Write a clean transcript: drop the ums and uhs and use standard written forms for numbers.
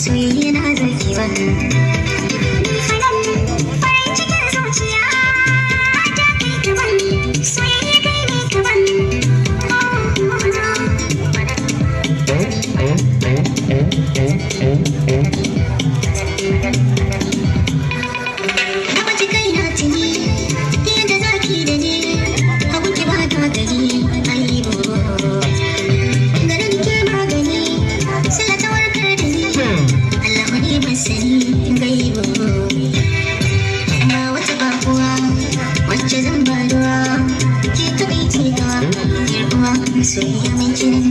soyayya na zaki ban farin cikin zuciya ta kai kaban soyayya kai ne kaban na baji kai na tuni yadda zaki da ni abun ki ba ta gani aibo garin ke magani sila ta warkar da ni Allah wani masani gaibo ba wata bakuwa wacce zan ba ruwa ke taɓa ce ta yarwa soyayya mai kiran